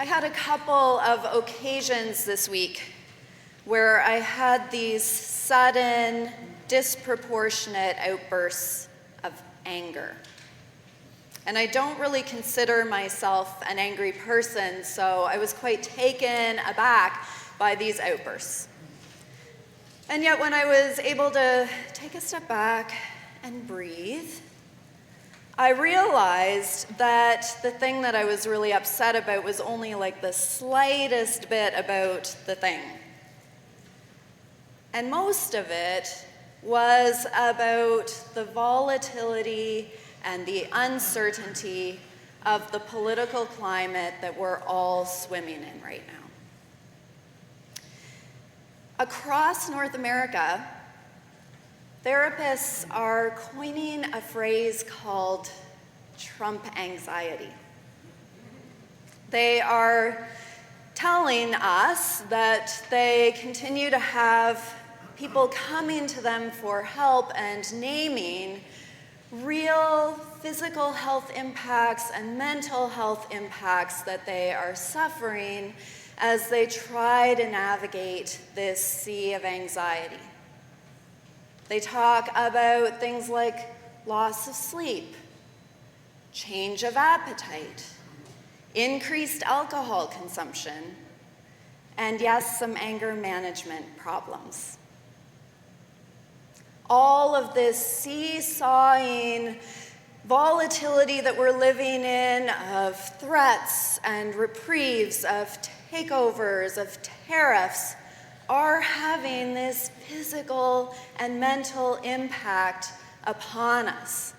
I had a couple of occasions this week where I had these sudden, disproportionate outbursts of anger. And I don't really consider myself an angry person, so I was quite taken aback by these outbursts. And yet when I was able to take a step back and breathe, I realized that the thing that I was really upset about was only like the slightest bit about the thing. And most of it was about the volatility and the uncertainty of the political climate that we're all swimming in right now. Across North America, therapists are coining a phrase called Trump anxiety. They are telling us that they continue to have people coming to them for help and naming real physical health impacts and mental health impacts that they are suffering as they try to navigate this sea of anxiety. They talk about things like loss of sleep, change of appetite, increased alcohol consumption, and yes, some anger management problems. All of this seesawing volatility that we're living in of threats and reprieves, of takeovers, of tariffs, are having this physical and mental impact upon us.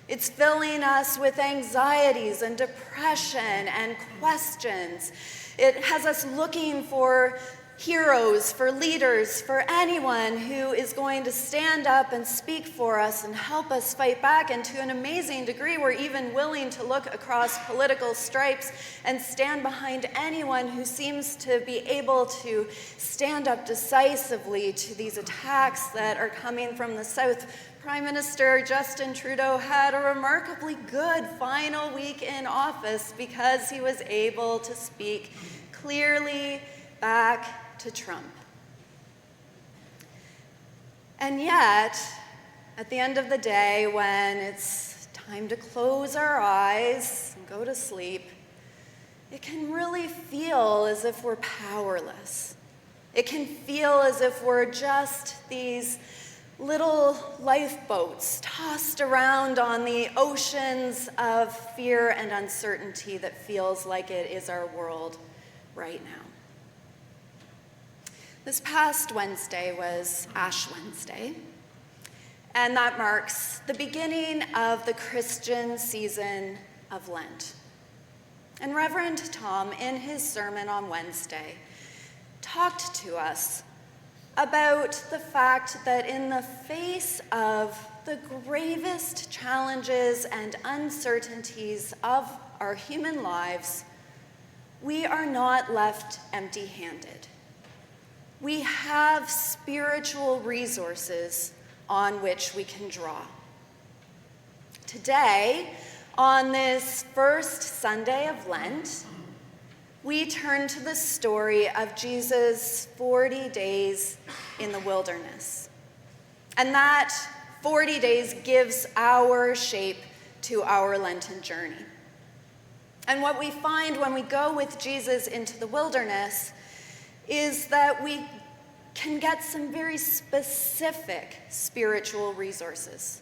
It's filling us with anxieties and depression and questions. It has us looking for heroes, for leaders, for anyone who is going to stand up and speak for us and help us fight back. And to an amazing degree, we're even willing to look across political stripes and stand behind anyone who seems to be able to stand up decisively to these attacks that are coming from the South. Prime Minister Justin Trudeau had a remarkably good final week in office because he was able to speak clearly back to Trump. And yet, at the end of the day, when it's time to close our eyes and go to sleep, it can really feel as if we're powerless. It can feel as if we're just these little lifeboats tossed around on the oceans of fear and uncertainty that feels like it is our world right now. This past Wednesday was Ash Wednesday, and that marks the beginning of the Christian season of Lent. And Reverend Tom, in his sermon on Wednesday, talked to us about the fact that in the face of the gravest challenges and uncertainties of our human lives, we are not left empty-handed. We have spiritual resources on which we can draw. Today, on this first Sunday of Lent, we turn to the story of Jesus' 40 days in the wilderness. And that 40 days gives our shape to our Lenten journey. And what we find when we go with Jesus into the wilderness is that we can get some very specific spiritual resources.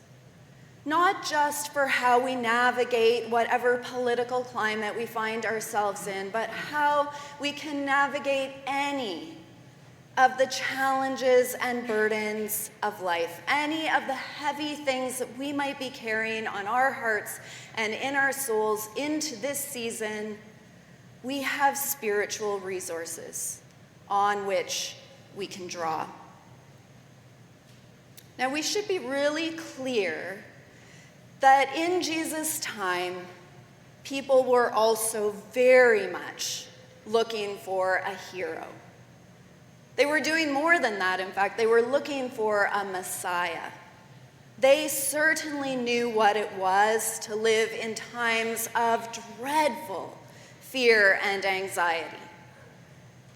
Not just for how we navigate whatever political climate we find ourselves in, but how we can navigate any of the challenges and burdens of life, any of the heavy things that we might be carrying on our hearts and in our souls into this season. We have spiritual resources on which we can draw. Now, we should be really clear that in Jesus' time, people were also very much looking for a hero. They were doing more than that, in fact. They were looking for a Messiah. They certainly knew what it was to live in times of dreadful fear, and anxiety.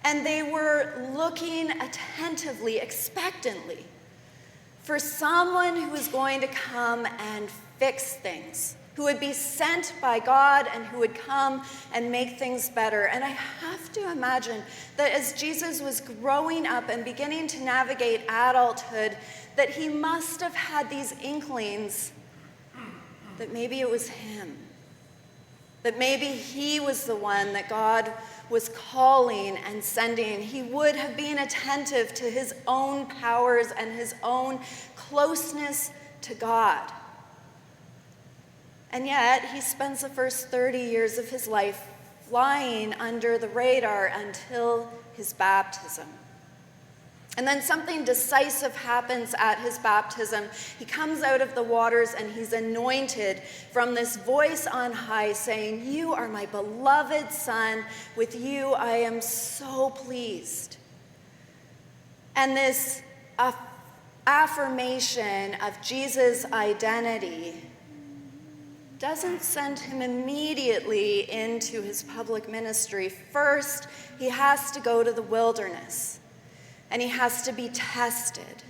And they were looking attentively, expectantly, for someone who was going to come and fix things, who would be sent by God and who would come and make things better. And I have to imagine that as Jesus was growing up and beginning to navigate adulthood, that he must have had these inklings that maybe it was him, that maybe he was the one that God was calling and sending. He would have been attentive to his own powers and his own closeness to God. And yet, he spends the first 30 years of his life flying under the radar until his baptism. And then something decisive happens at his baptism. He comes out of the waters and he's anointed from this voice on high saying, "You are my beloved Son. With you I am so pleased." And this affirmation of Jesus' identity doesn't send him immediately into his public ministry. First, he has to go to the wilderness. And he has to be tested.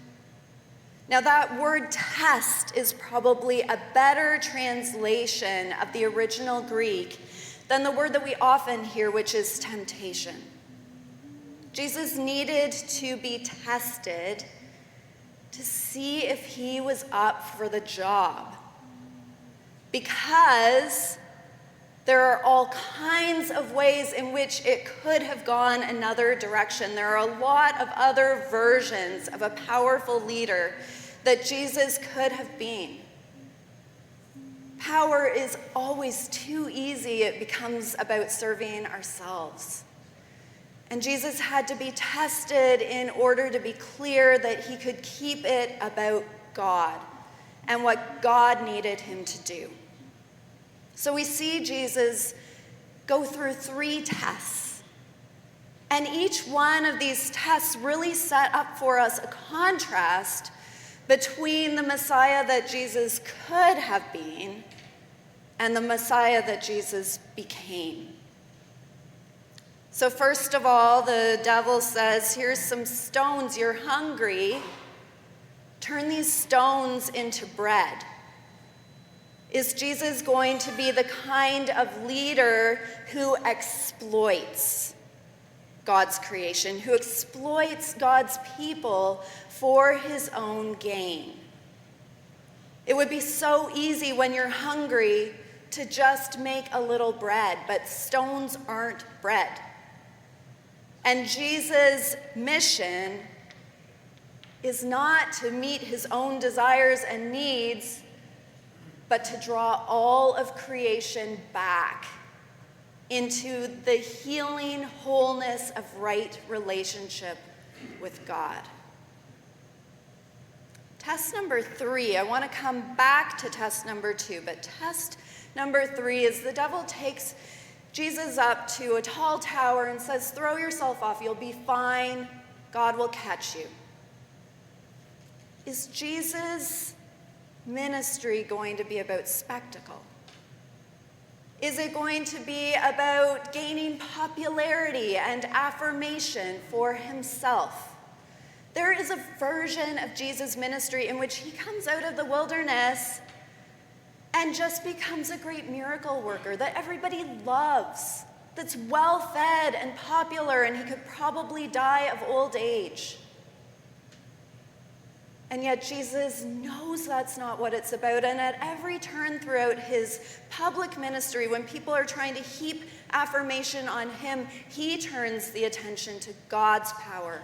Now, that word test is probably a better translation of the original Greek than the word that we often hear, which is temptation. Jesus needed to be tested to see if he was up for the job, because there are all kinds of ways in which it could have gone another direction. There are a lot of other versions of a powerful leader that Jesus could have been. Power is always too easy. It becomes about serving ourselves. And Jesus had to be tested in order to be clear that he could keep it about God and what God needed him to do. So we see Jesus go through 3 tests. And each one of these tests really set up for us a contrast between the Messiah that Jesus could have been and the Messiah that Jesus became. So first of all, the devil says, "Here's some stones. You're hungry. Turn these stones into bread." Is Jesus going to be the kind of leader who exploits God's creation, who exploits God's people for his own gain? It would be so easy when you're hungry to just make a little bread, but stones aren't bread. And Jesus' mission is not to meet his own desires and needs, but to draw all of creation back into the healing wholeness of right relationship with God. Test number 3, I want to come back to test number 2, but test number 3 is the devil takes Jesus up to a tall tower and says, "Throw yourself off, you'll be fine, God will catch you." Is Jesus' ministry going to be about spectacle? Is it going to be about gaining popularity and affirmation for himself? There is a version of Jesus' ministry in which he comes out of the wilderness and just becomes a great miracle worker that everybody loves, that's well-fed and popular, and he could probably die of old age. And yet Jesus knows that's not what it's about. And at every turn throughout his public ministry, when people are trying to heap affirmation on him, he turns the attention to God's power.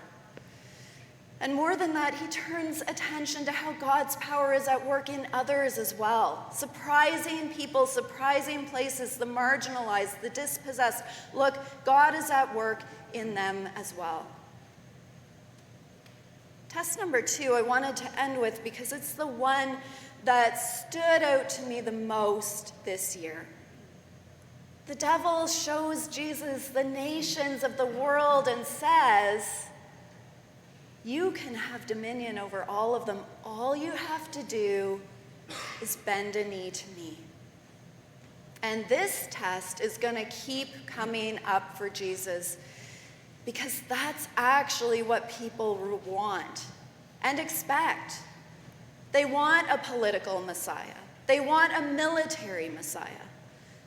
And more than that, he turns attention to how God's power is at work in others as well. Surprising people, surprising places, the marginalized, the dispossessed. Look, God is at work in them as well. Test number 2 I wanted to end with because it's the one that stood out to me the most this year. The devil shows Jesus the nations of the world and says, "You can have dominion over all of them. All you have to do is bend a knee to me." And this test is going to keep coming up for Jesus because that's actually what people want and expect. They want a political Messiah. They want a military Messiah.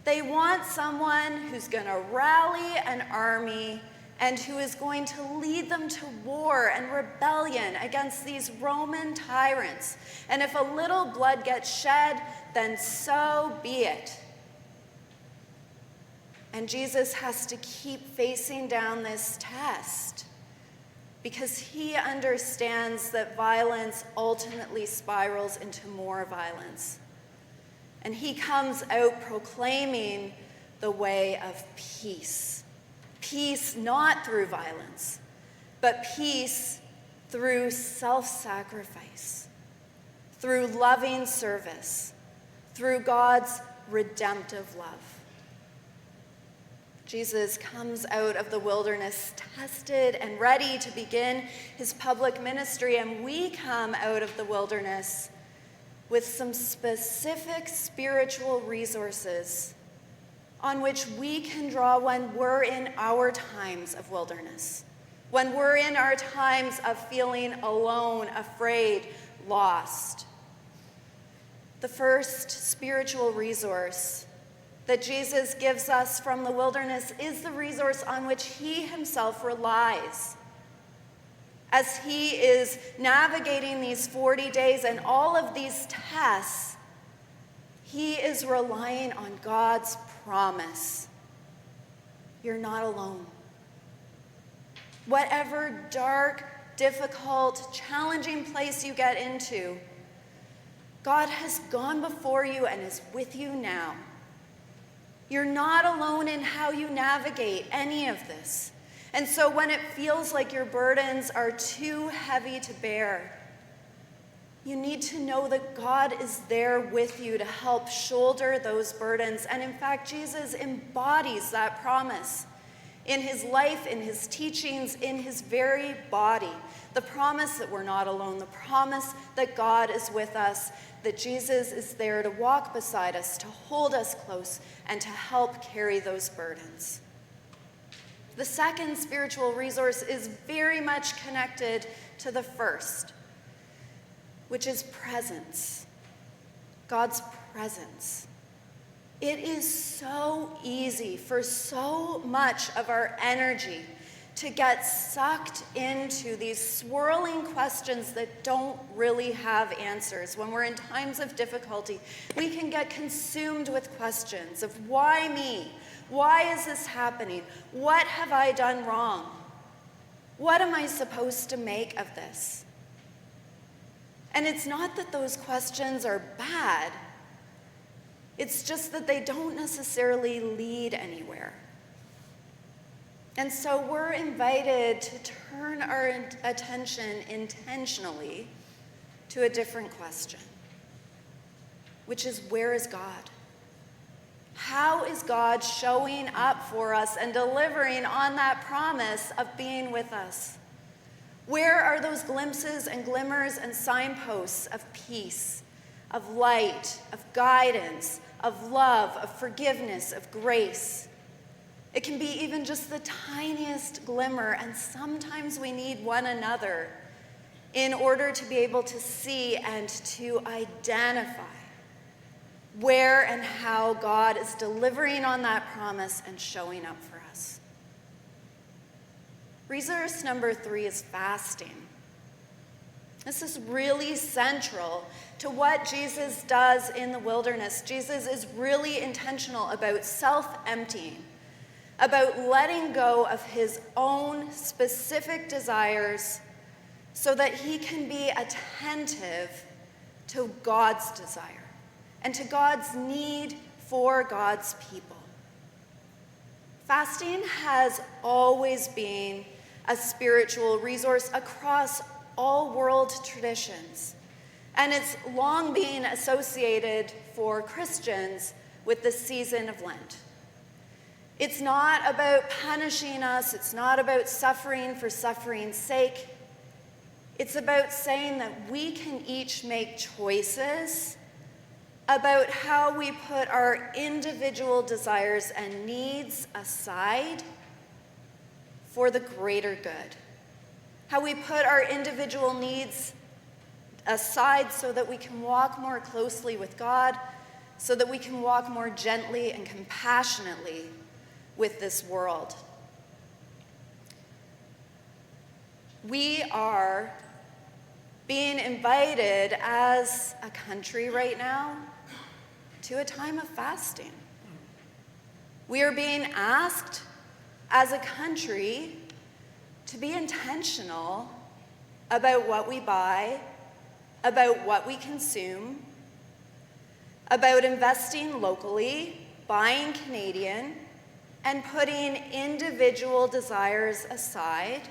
They want someone who's going to rally an army and who is going to lead them to war and rebellion against these Roman tyrants. And if a little blood gets shed, then so be it. And Jesus has to keep facing down this test because he understands that violence ultimately spirals into more violence. And he comes out proclaiming the way of peace. Peace not through violence, but peace through self-sacrifice, through loving service, through God's redemptive love. Jesus comes out of the wilderness tested and ready to begin his public ministry, and we come out of the wilderness with some specific spiritual resources on which we can draw when we're in our times of wilderness, when we're in our times of feeling alone, afraid, lost. The first spiritual resource that Jesus gives us from the wilderness is the resource on which he himself relies. As he is navigating these 40 days and all of these tests, he is relying on God's promise. You're not alone. Whatever dark, difficult, challenging place you get into, God has gone before you and is with you now. You're not alone in how you navigate any of this. And so when it feels like your burdens are too heavy to bear, you need to know that God is there with you to help shoulder those burdens. And in fact, Jesus embodies that promise in his life, in his teachings, in his very body. The promise that we're not alone, the promise that God is with us, that Jesus is there to walk beside us, to hold us close, and to help carry those burdens. The second spiritual resource is very much connected to the first, which is presence, God's presence. It is so easy for so much of our energy to get sucked into these swirling questions that don't really have answers. When we're in times of difficulty, we can get consumed with questions of why me? Why is this happening? What have I done wrong? What am I supposed to make of this? And it's not that those questions are bad. It's just that they don't necessarily lead anywhere. And so we're invited to turn our attention intentionally to a different question, which is, where is God? How is God showing up for us and delivering on that promise of being with us? Where are those glimpses and glimmers and signposts of peace, of light, of guidance, of love, of forgiveness, of grace? It can be even just the tiniest glimmer, and sometimes we need one another in order to be able to see and to identify where and how God is delivering on that promise and showing up for us. Resource number 3 is fasting. This is really central to what Jesus does in the wilderness. Jesus is really intentional about self-emptying, about letting go of his own specific desires so that he can be attentive to God's desire and to God's need for God's people. Fasting has always been a spiritual resource across all world traditions, and it's long been associated for Christians with the season of Lent. It's not about punishing us. It's not about suffering for suffering's sake. It's about saying that we can each make choices about how we put our individual desires and needs aside for the greater good. How we put our individual needs aside so that we can walk more closely with God, so that we can walk more gently and compassionately with this world. We are being invited as a country right now to a time of fasting. We are being asked as a country to be intentional about what we buy, about what we consume, about investing locally, buying Canadian, and putting individual desires aside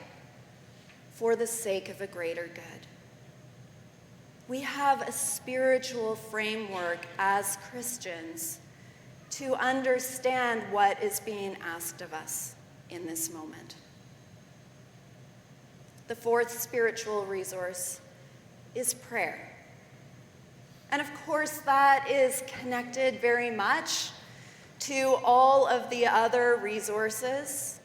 for the sake of a greater good. We have a spiritual framework as Christians to understand what is being asked of us in this moment. The fourth spiritual resource is prayer. And of course, that is connected very much to all of the other resources.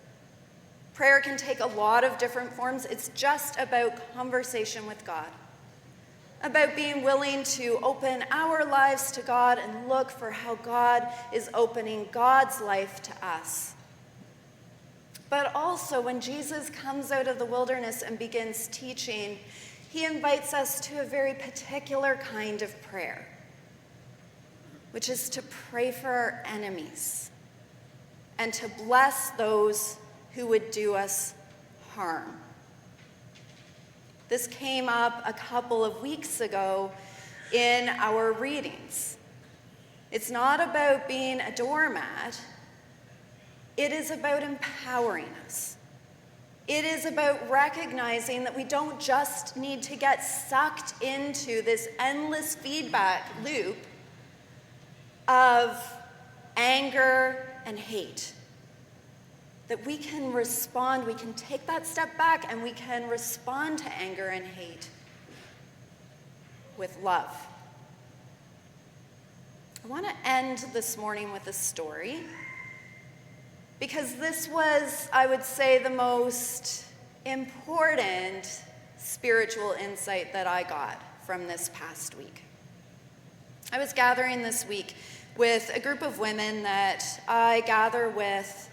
Prayer can take a lot of different forms. It's just about conversation with God, about being willing to open our lives to God and look for how God is opening God's life to us. But also, when Jesus comes out of the wilderness and begins teaching, he invites us to a very particular kind of prayer, which is to pray for our enemies and to bless those who would do us harm. This came up a couple of weeks ago in our readings. It's not about being a doormat. It is about empowering us. It is about recognizing that we don't just need to get sucked into this endless feedback loop of anger and hate. That we can respond, we can take that step back and we can respond to anger and hate with love. I want to end this morning with a story, because this was, I would say, the most important spiritual insight that I got from this past week. I was gathering this week with a group of women that I gather with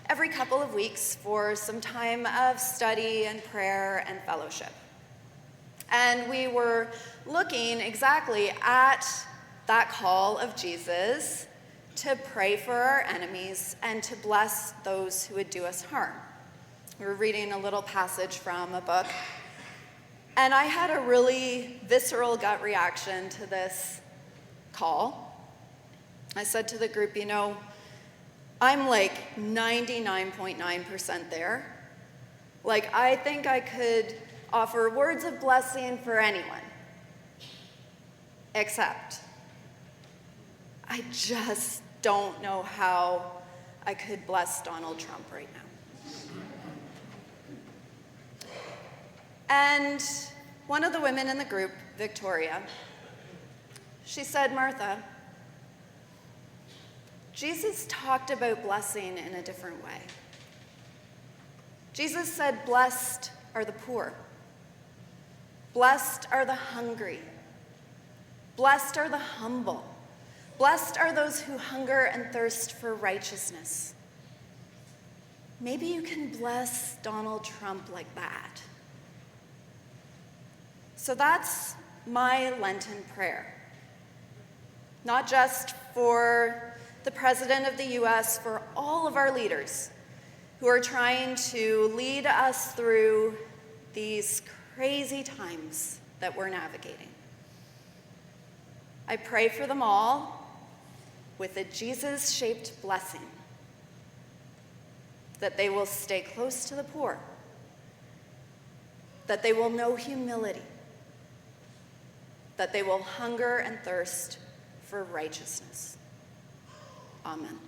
every couple of weeks for some time of study and prayer and fellowship. And we were looking exactly at that call of Jesus to pray for our enemies and to bless those who would do us harm. We were reading a little passage from a book, and I had a really visceral gut reaction to this call. I said to the group, I'm like 99.9% there. Like, I think I could offer words of blessing for anyone, except I just don't know how I could bless Donald Trump right now. And one of the women in the group, Victoria, she said, Martha, Jesus talked about blessing in a different way. Jesus said, blessed are the poor. Blessed are the hungry. Blessed are the humble. Blessed are those who hunger and thirst for righteousness. Maybe you can bless Donald Trump like that. So that's my Lenten prayer. Not just for the President of the US, for all of our leaders who are trying to lead us through these crazy times that we're navigating. I pray for them all with a Jesus-shaped blessing, that they will stay close to the poor, that they will know humility, that they will hunger and thirst for righteousness. Amen.